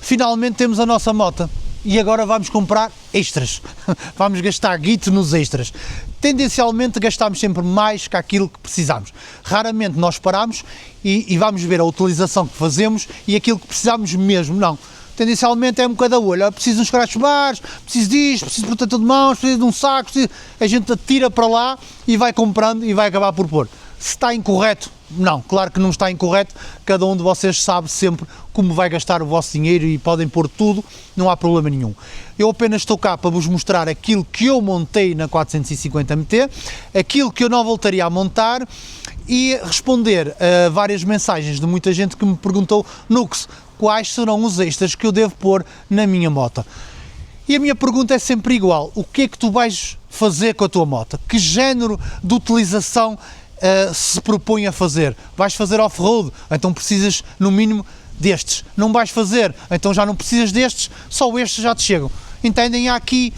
finalmente temos a nossa moto e agora vamos comprar extras, vamos gastar guito nos extras. Tendencialmente gastamos sempre mais que aquilo que precisamos, raramente nós paramos e vamos ver a utilização que fazemos e aquilo que precisamos mesmo, não. Tendencialmente é um bocado a olho, preciso de uns crachos bares, preciso disto, preciso de protetor de mãos, preciso de um saco, a gente atira para lá e vai comprando e vai acabar por pôr. Se está incorreto, não, claro que não está incorreto, cada um de vocês sabe sempre como vai gastar o vosso dinheiro e podem pôr tudo, não há problema nenhum. Eu apenas estou cá para vos mostrar aquilo que eu montei na 450MT, aquilo que eu não voltaria a montar e responder a várias mensagens de muita gente que me perguntou, Nux, quais serão os extras que eu devo pôr na minha moto? E a minha pergunta é sempre igual, o que é que tu vais fazer com a tua moto? Que género de utilização se propõe a fazer? Vais fazer off-road? Então precisas no mínimo destes. Não vais fazer? Então já não precisas destes, só estes já te chegam. Entendem? Há aqui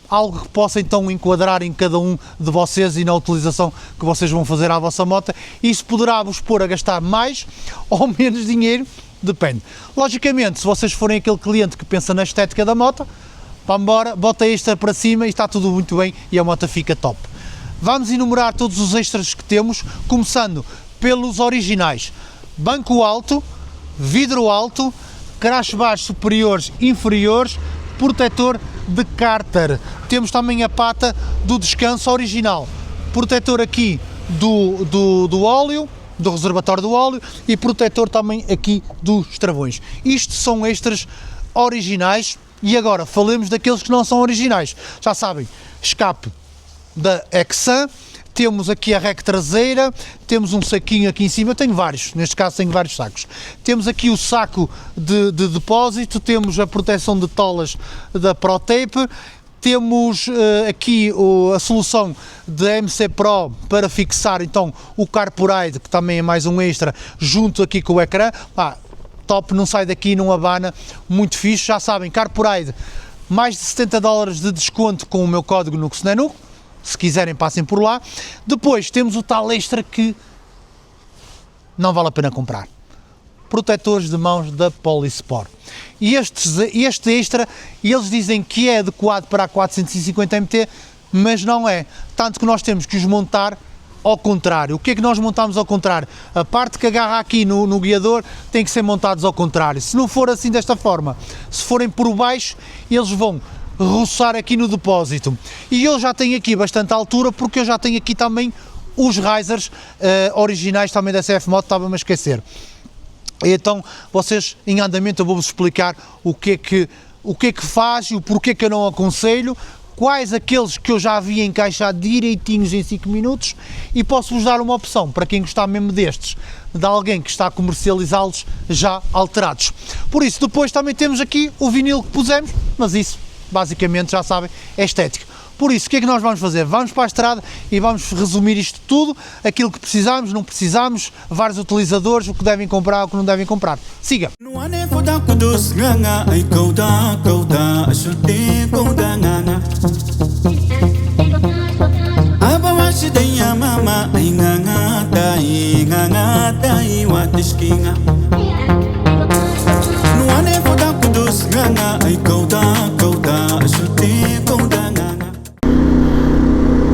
algo que possa então enquadrar em cada um de vocês e na utilização que vocês vão fazer à vossa moto. Isso poderá vos pôr a gastar mais ou menos dinheiro, depende. Logicamente, se vocês forem aquele cliente que pensa na estética da moto, vá embora, bota extra para cima e está tudo muito bem e a moto fica top. Vamos enumerar todos os extras que temos, começando pelos originais. Banco alto, vidro alto, crash bars superiores e inferiores, protetor de cárter. Temos também a pata do descanso original, protetor aqui do óleo, do reservatório do óleo e protetor também aqui dos travões. Isto são extras originais e agora falemos daqueles que não são originais. Já sabem, escape da Exxon, temos aqui a rec traseira, temos um saquinho aqui em cima, eu tenho vários, neste caso tenho vários sacos. Temos aqui o saco de depósito, temos a proteção de tolas da ProTape, temos aqui a solução de MC Pro para fixar então o Carpuride, que também é mais um extra, junto aqui com o ecrã. Top, não sai daqui, não abana, muito fixe. Já sabem, Carpuride, mais de $70 de desconto com o meu código NUXNENU. Se quiserem, passem por lá. Depois temos o tal extra que não vale a pena comprar. Protetores de mãos da Polisport. E este extra, eles dizem que é adequado para a 450MT, mas não é. Tanto que nós temos que os montar ao contrário. O que é que nós montamos ao contrário? A parte que agarra aqui no guiador tem que ser montados ao contrário. Se não for assim desta forma, se forem por baixo, eles vão roçar aqui no depósito. E eu já tenho aqui bastante altura, porque eu já tenho aqui também os risers originais também da CF Moto, estava-me a esquecer. Então, vocês em andamento eu vou-vos explicar o que é que faz e o porquê que eu não aconselho, quais aqueles que eu já vi encaixar direitinhos em 5 minutos e posso-vos dar uma opção para quem gostar mesmo destes, de alguém que está a comercializá-los já alterados. Por isso, depois também temos aqui o vinil que pusemos, mas isso basicamente já sabem, é estética. Por isso, o que é que nós vamos fazer? Vamos para a estrada e vamos resumir isto tudo, aquilo que precisamos, não precisamos, vários utilizadores, o que devem comprar, o que não devem comprar. Siga!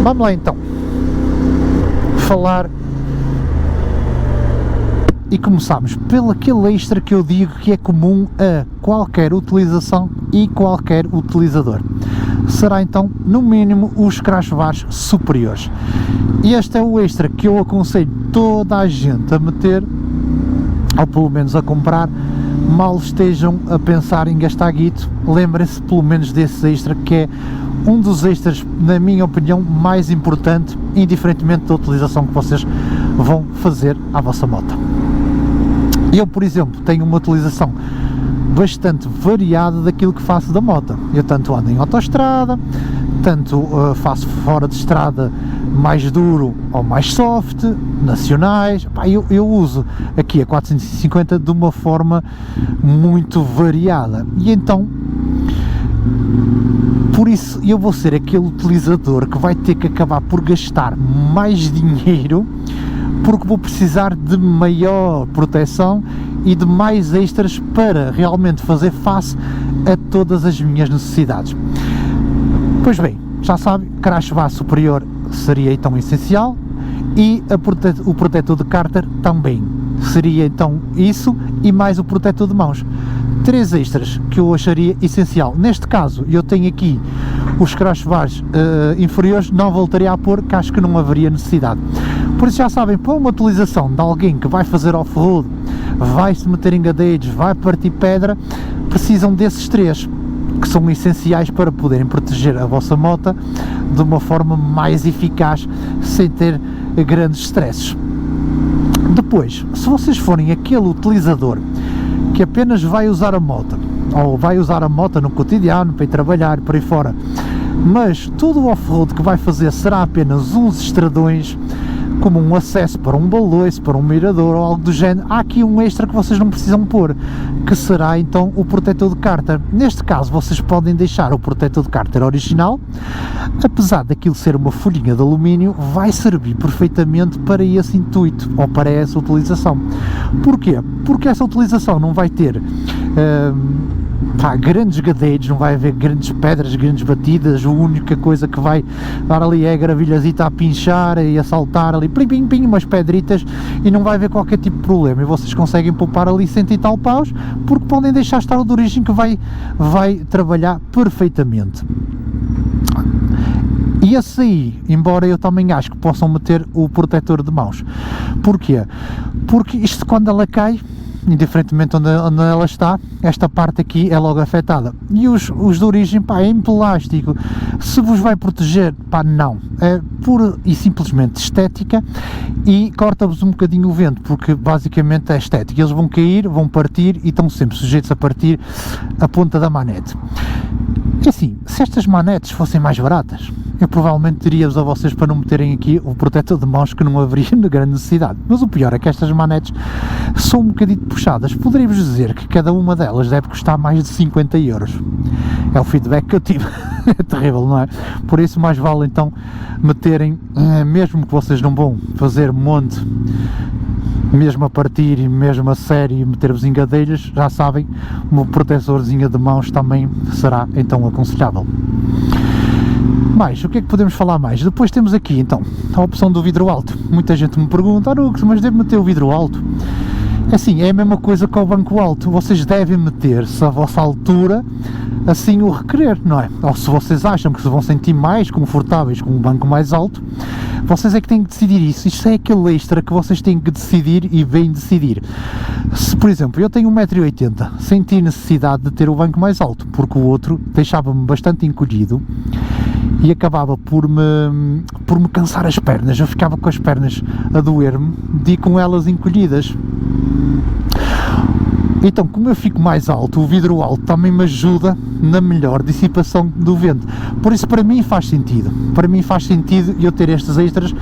Vamos lá então falar e começamos pelo aquele extra que eu digo que é comum a qualquer utilização e qualquer utilizador. Será então no mínimo os crash bars superiores. Este é o extra que eu aconselho toda a gente a meter, ou pelo menos a comprar, mal estejam a pensar em gastar guito. Lembrem-se pelo menos desse extra, que é um dos extras, na minha opinião, mais importante, indiferentemente da utilização que vocês vão fazer à vossa moto. Eu, por exemplo, tenho uma utilização bastante variada daquilo que faço da moto. Eu tanto ando em autoestrada, tanto faço fora de estrada mais duro ou mais soft, nacionais. Eu uso aqui a 450 de uma forma muito variada e então por isso eu vou ser aquele utilizador que vai ter que acabar por gastar mais dinheiro, porque vou precisar de maior proteção e de mais extras para realmente fazer face a todas as minhas necessidades. Pois bem, já sabe, crash base superior seria então essencial, e o protetor de cárter também seria então isso, e mais o protetor de mãos. 3 extras que eu acharia essencial. Neste caso eu tenho aqui os crash bars inferiores, não voltaria a pôr, que acho que não haveria necessidade. Por isso já sabem, para uma utilização de alguém que vai fazer off-road, vai se meter em gadeiros, vai partir pedra, precisam desses 3 que são essenciais para poderem proteger a vossa moto de uma forma mais eficaz, sem ter grandes stresses. Depois, se vocês forem aquele utilizador que apenas vai usar a moto, ou vai usar a moto no cotidiano para ir trabalhar, por aí fora, mas todo o off-road que vai fazer será apenas uns estradões, como um acesso para um baloiço, para um mirador ou algo do género, há aqui um extra que vocês não precisam pôr, que será então o protetor de cárter. Neste caso vocês podem deixar o protetor de cárter original, apesar daquilo ser uma folhinha de alumínio, vai servir perfeitamente para esse intuito, ou para essa utilização. Porquê? Porque essa utilização não vai ter grandes gadeiros, não vai haver grandes pedras, grandes batidas, a única coisa que vai dar ali é a gravilhazita a pinchar e a saltar ali, plim, plim, plim, umas pedritas, e não vai haver qualquer tipo de problema, e vocês conseguem poupar ali 100 e tal paus, porque podem deixar estar o de origem, que vai trabalhar perfeitamente. E esse aí, embora eu também acho que possam meter o protetor de mãos. Porquê? Porque isto, quando ela cai, indiferentemente onde ela está, esta parte aqui é logo afetada. E os de origem, pá, é em plástico. Se vos vai proteger, pá, não. É pura e simplesmente estética, e corta-vos um bocadinho o vento, porque basicamente é estética. Eles vão cair, vão partir, e estão sempre sujeitos a partir a ponta da manete. E assim, se estas manetes fossem mais baratas, eu provavelmente diria-vos a vocês para não meterem aqui o protetor de mãos, que não haveria grande necessidade. Mas o pior é que estas manetes são um bocadinho puxadas. Poderia-vos dizer que cada uma delas deve custar mais de 50 euros. É o feedback que eu tive. É terrível, não é? Por isso mais vale então meterem, mesmo que vocês não vão fazer monte, mesmo a partir e mesmo a sério, e meter-vos em gadeiras, já sabem, uma protetorzinha de mãos também será então aconselhável. Mais, o que é que podemos falar mais? Depois temos aqui então a opção do vidro alto. Muita gente me pergunta, mas devo meter o vidro alto? Assim, é a mesma coisa que o banco alto. Vocês devem meter, se a vossa altura assim o requerer, não é? Ou se vocês acham que se vão sentir mais confortáveis com um banco mais alto, vocês é que têm que decidir isso. Isto é aquele extra que vocês têm que decidir, e bem decidir. Se, por exemplo, eu tenho 1,80 m, senti necessidade de ter o banco mais alto, porque o outro deixava-me bastante encolhido e acabava por me cansar as pernas. Eu ficava com as pernas a doer-me de ir com elas encolhidas. Então, como eu fico mais alto, o vidro alto também me ajuda na melhor dissipação do vento. Por isso, para mim faz sentido. Para mim faz sentido eu ter estes extras,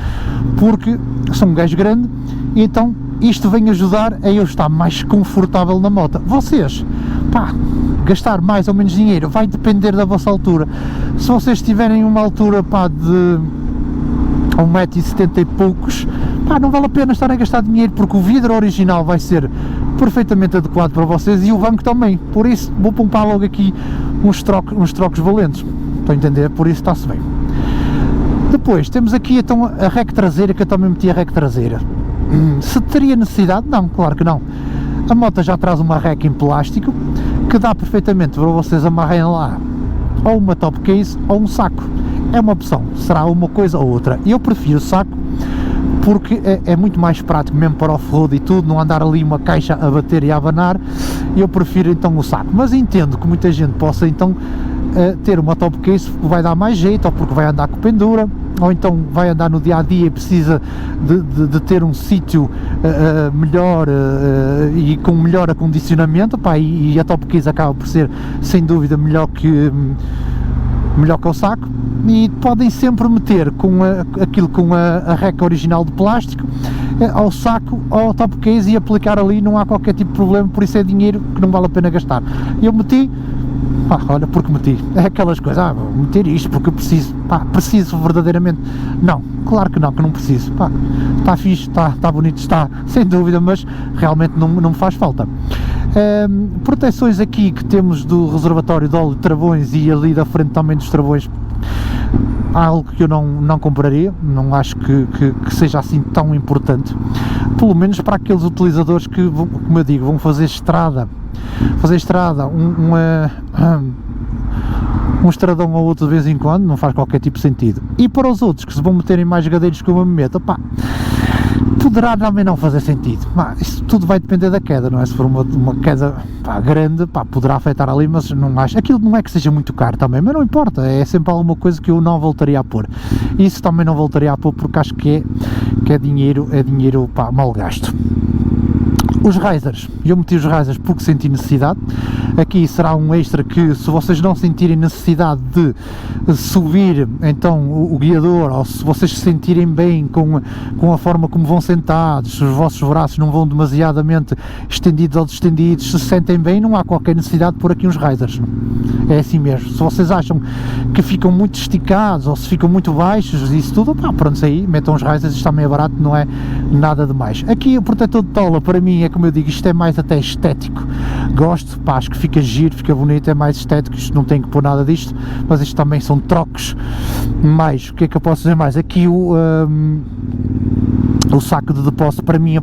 porque sou um gajo grande, e então isto vem ajudar a eu estar mais confortável na moto. Vocês, pá, gastar mais ou menos dinheiro vai depender da vossa altura. Se vocês tiverem uma altura, pá, de 1,70 m e poucos, pá, não vale a pena estar a gastar dinheiro, porque o vidro original vai ser perfeitamente adequado para vocês, e o banco também. Por isso vou poupar logo aqui uns trocos valentes, estão a entender? Por isso está-se bem. Depois temos aqui então a rack traseira, que eu também meti a rack traseira. Se teria necessidade? Não, claro que não. A moto já traz uma rack em plástico que dá perfeitamente para vocês amarrarem lá ou uma top case ou um saco. É uma opção, será uma coisa ou outra. Eu prefiro o saco, porque é muito mais prático, mesmo para off-road e tudo, não andar ali uma caixa a bater e a abanar. Eu prefiro então o saco, mas entendo que muita gente possa então ter uma top case, porque vai dar mais jeito, ou porque vai andar com pendura, ou então vai andar no dia a dia e precisa de ter um sítio melhor e com melhor acondicionamento, pá, e a top case acaba por ser sem dúvida melhor que o saco. E podem sempre meter com a rack original de plástico ao saco ou ao top case e aplicar ali, não há qualquer tipo de problema. Por isso é dinheiro que não vale a pena gastar. Eu meti, Olha, porque meti, é aquelas coisas, vou meter isto porque eu preciso, preciso verdadeiramente, não, claro que não preciso, está fixe, está bonito, está, sem dúvida, mas realmente não me faz falta. Proteções aqui que temos do reservatório de óleo de travões e ali da frente também dos travões, algo que eu não compraria, não acho que seja assim tão importante, pelo menos para aqueles utilizadores que, como eu digo, vão fazer estrada, um estradão ou outro de vez em quando, não faz qualquer tipo de sentido. E para os outros que se vão meterem mais gadeiros que eu me meto, poderá também não fazer sentido. Isso tudo vai depender da queda, não é? Se for uma queda grande, poderá afetar ali, mas não acho. Aquilo não é que seja muito caro também, mas não importa, é sempre alguma coisa que eu não voltaria a pôr. Isso também não voltaria a pôr porque acho que é dinheiro mal gasto. Os risers, eu meti os risers porque senti necessidade. Aqui será um extra que, se vocês não sentirem necessidade de subir então o guiador, ou se vocês se sentirem bem com a forma como vão sentados, se os vossos braços não vão demasiadamente estendidos ou distendidos, se sentem bem, não há qualquer necessidade de pôr aqui uns risers. É assim mesmo. Se vocês acham que ficam muito esticados ou se ficam muito baixos, isso tudo, pronto, aí metam os risers, isto também é barato, não é nada demais. Aqui o protetor de tola, para mim, como eu digo, isto é mais até estético, gosto, acho que fica giro, fica bonito, é mais estético, isto não tem que pôr nada disto, mas isto também são trocos. Mais, o que é que eu posso dizer mais? Aqui o saco de depósito para mim, é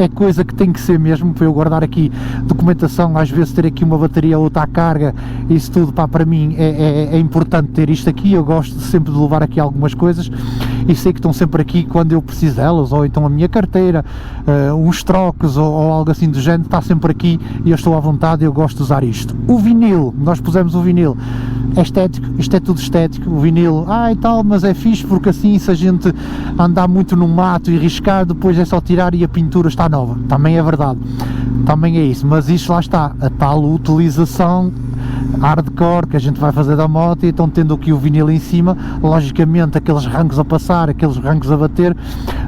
coisa que tem que ser mesmo, para eu guardar aqui documentação, às vezes ter aqui uma bateria ou outra à carga, isso tudo, para mim é importante ter isto aqui. Eu gosto sempre de levar aqui algumas coisas e sei que estão sempre aqui quando eu preciso delas, ou então a minha carteira, uns trocos ou algo assim do género, está sempre aqui e eu estou à vontade, eu gosto de usar isto. O vinil, nós pusemos o vinil, é estético, isto é tudo estético, o vinil, e tal, mas é fixe porque assim, se a gente andar muito no mato e riscar, depois é só tirar e a pintura está nova, também é verdade, também é isso, mas isto lá está, a tal utilização hardcore que a gente vai fazer da moto, e então tendo aqui o vinil em cima, logicamente aqueles rangos a passar, aqueles rangos a bater,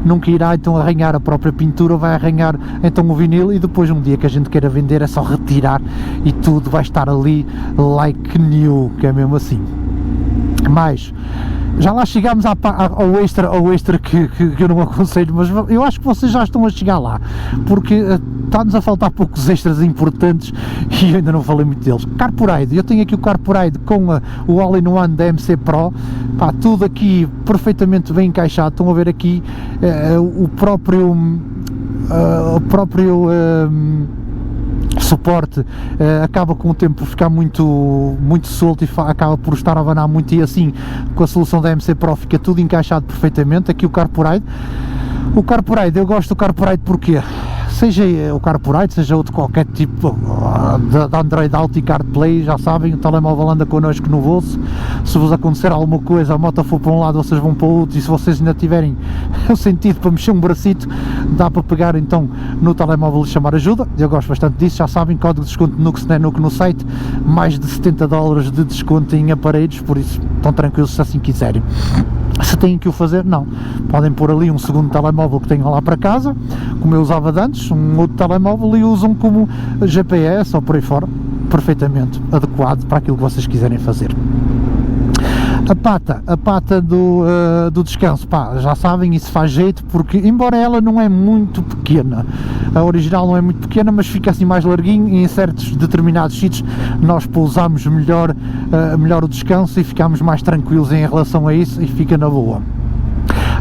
nunca irá então arranhar a própria pintura, vai arranhar então o vinil, e depois um dia que a gente queira vender é só retirar e tudo vai estar ali like new, que é mesmo assim. Mas já lá chegámos ao extra que eu não aconselho, mas eu acho que vocês já estão a chegar lá, porque está-nos a faltar poucos extras importantes e eu ainda não falei muito deles. Carburetor, eu tenho aqui o Carburetor com o All-in-One da MC Pro, tudo aqui perfeitamente bem encaixado. Estão a ver aqui o próprio suporte acaba com o tempo por ficar muito solto e acaba por estar a abanar muito, e assim com a solução da MC Pro fica tudo encaixado perfeitamente. Aqui o Carburetor, eu gosto do Carburetor porque, seja o Carburetor, seja outro qualquer tipo de Android Auto e CarPlay, já sabem, o telemóvel anda connosco no bolso, se vos acontecer alguma coisa, a moto for para um lado, vocês vão para o outro, e se vocês ainda tiverem o sentido para mexer um bracito, dá para pegar então no telemóvel e chamar ajuda. Eu gosto bastante disso, já sabem, código de desconto NUC no site, mais de $70 de desconto em aparelhos, por isso estão tranquilos se assim quiserem. Se têm que o fazer, não, podem pôr ali um segundo telemóvel que tenham lá para casa, como eu usava de antes, um outro telemóvel, e usam como GPS ou por aí fora, perfeitamente adequado para aquilo que vocês quiserem fazer. A pata do descanso, já sabem, isso faz jeito, porque embora ela não é muito pequena, a original não é muito pequena, mas fica assim mais larguinho, e em certos determinados sítios nós pousamos melhor o descanso e ficamos mais tranquilos em relação a isso, e fica na boa.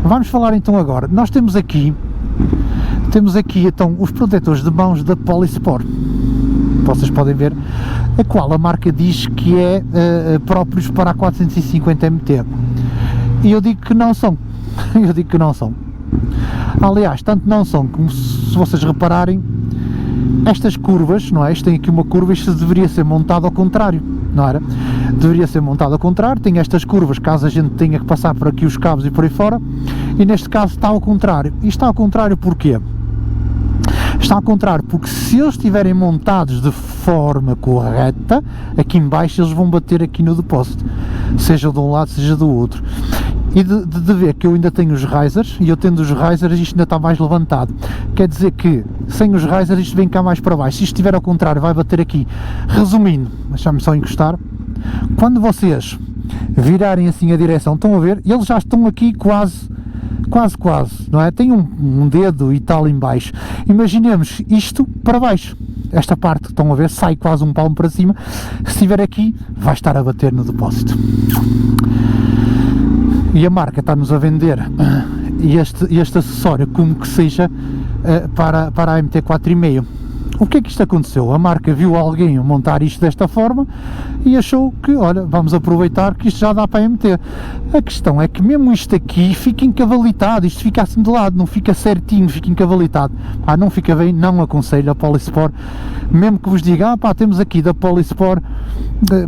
Vamos falar então agora, nós temos aqui então os protetores de mãos da Polysport, vocês podem ver, a qual a marca diz que é próprios para a 450 MT, e eu digo que não são. Aliás, tanto não são, como se vocês repararem, estas curvas, não é? Isto tem aqui uma curva, isto deveria ser montado ao contrário, não era? Deveria ser montado ao contrário, tem estas curvas, caso a gente tenha que passar por aqui os cabos e por aí fora, e neste caso está ao contrário. E está ao contrário porquê? Está ao contrário porque, se eles estiverem montados de forma correta, aqui em baixo eles vão bater aqui no depósito, seja de um lado, seja do outro. e de ver que eu ainda tenho os risers, e eu tendo os risers isto ainda está mais levantado, quer dizer que sem os risers isto vem cá mais para baixo, se isto estiver ao contrário vai bater aqui. Resumindo, deixa-me só encostar, quando vocês virarem assim a direção, estão a ver, eles já estão aqui quase, não é? Tem um dedo e tal em baixo, imaginemos isto para baixo, esta parte que estão a ver sai quase um palmo para cima, se estiver aqui vai estar a bater no depósito. E a marca está-nos a vender este acessório como que seja para a MT-4,5. O que é que isto aconteceu? A marca viu alguém montar isto desta forma e achou que, olha, vamos aproveitar que isto já dá para a MT. A questão é que mesmo isto aqui fica encavalitado, isto fica assim de lado, não fica certinho, fica encavalitado. Não fica bem, não aconselho a Polisport, mesmo que vos diga, temos aqui da Polisport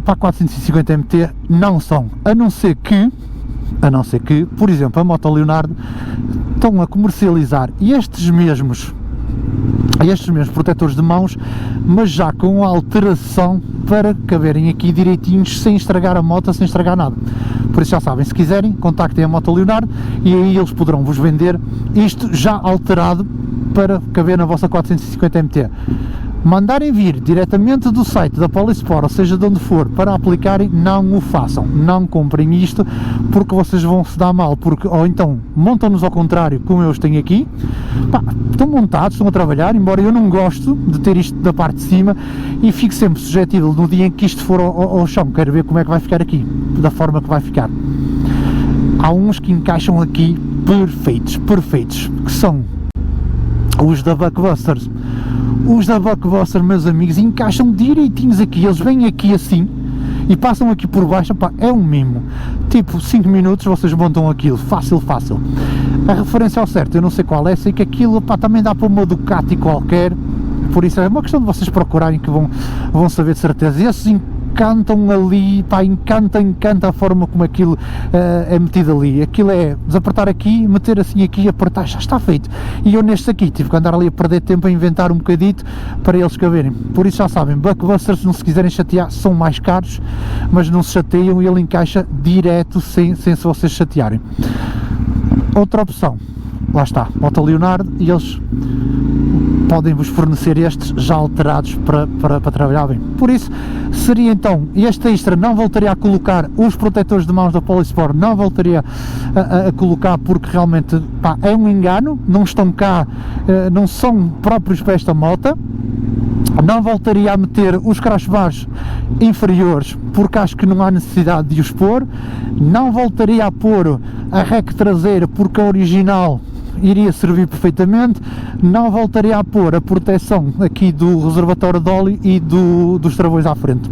para a 450 MT, não são, a não ser que, por exemplo, a Moto Leonardo estão a comercializar estes mesmos protetores de mãos, mas já com alteração para caberem aqui direitinhos, sem estragar a moto, sem estragar nada. Por isso já sabem, se quiserem, contactem a Moto Leonardo e aí eles poderão vos vender isto já alterado para caber na vossa 450 MT. Mandarem vir diretamente do site da Polisport, ou seja, de onde for, para aplicarem, não o façam, não comprem isto, porque vocês vão se dar mal, ou então montam-nos ao contrário, como eu os tenho aqui, estão montados, estão a trabalhar, embora eu não gosto de ter isto da parte de cima, e fico sempre suscetível no dia em que isto for ao chão, quero ver como é que vai ficar aqui, da forma que vai ficar. Há uns que encaixam aqui perfeitos, que são os da Buckbusters. Os da Buckbuster, meus amigos, encaixam direitinhos aqui, eles vêm aqui assim e passam aqui por baixo, é um mimo, tipo 5 minutos vocês montam aquilo, fácil. A referência ao certo, eu não sei qual é, sei que aquilo, também dá para uma Ducati qualquer, por isso é uma questão de vocês procurarem que vão saber de certeza. Esses encantam ali, encanta a forma como aquilo é metido ali. Aquilo é desapertar aqui, meter assim aqui, apertar, já está feito. E eu nestes aqui tive que andar ali a perder tempo a inventar um bocadito para eles caberem. Por isso já sabem, Buckbusters, se não se quiserem chatear, são mais caros, mas não se chateiam e ele encaixa direto sem se vocês chatearem. Outra opção, lá está, Moto Leonardo, e eles podem-vos fornecer estes já alterados para trabalhar bem. Por isso, seria então, este extra não voltaria a colocar os protetores de mãos da Polisport, não voltaria a colocar, porque realmente é um engano, não estão cá, não são próprios para esta moto. Não voltaria a meter os crossbars inferiores, porque acho que não há necessidade de os pôr. Não voltaria a pôr a rec traseira, porque a original iria servir perfeitamente. Não voltaria a pôr a proteção aqui do reservatório de óleo e dos travões à frente.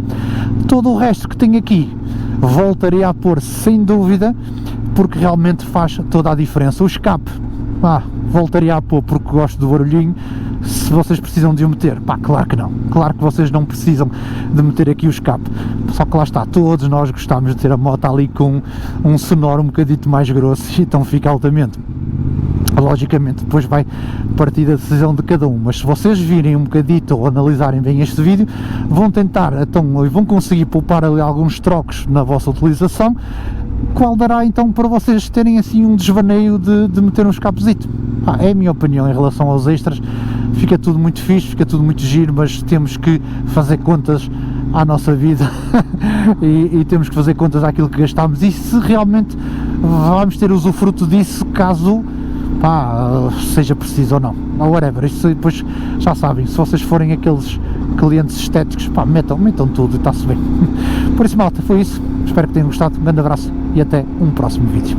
Todo o resto que tem aqui voltaria a pôr sem dúvida, porque realmente faz toda a diferença. O escape, voltaria a pôr porque gosto do barulhinho. Se vocês precisam de o meter, claro que não, claro que vocês não precisam de meter aqui o escape, só que lá está, todos nós gostamos de ter a moto ali com um sonoro um bocadito mais grosso, então fica altamente. Logicamente depois vai partir da decisão de cada um, mas se vocês virem um bocadito ou analisarem bem este vídeo, vão tentar, então, e vão conseguir poupar ali alguns trocos na vossa utilização, qual dará então para vocês terem assim um desvaneio de meter um escapezito. É a minha opinião em relação aos extras. Fica tudo muito fixe, fica tudo muito giro, mas temos que fazer contas à nossa vida e temos que fazer contas àquilo que gastamos e se realmente vamos ter usufruto disso, caso seja preciso ou não, ou whatever. Isto depois já sabem, se vocês forem aqueles clientes estéticos, metam tudo e está-se bem. Por isso, malta, foi isso, espero que tenham gostado, um grande abraço e até um próximo vídeo.